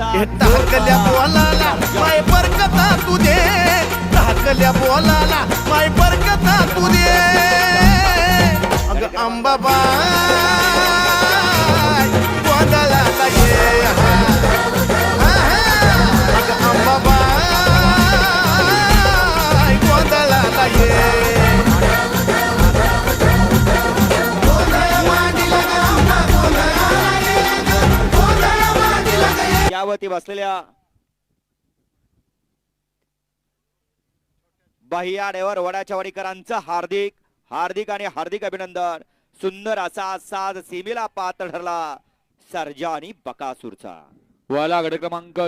टाकल्या बोलाला माय बरकता तू दे, टाकल्या बोलाला माय बरकता तू दे. अग अंबाबाई गोंधळाला ये, अग अंबाबाई गोंधळाला ये. यावरती बसलेल्या बाह्याडेवर वडाच्या वाडीकरांचं हार्दिक हार्दिक आणि हार्दिक अभिनंदन. सुंदर असा साज सीमेला पात्र ठरला सर्जा आणि बकासूरचा. वाला गट क्रमांक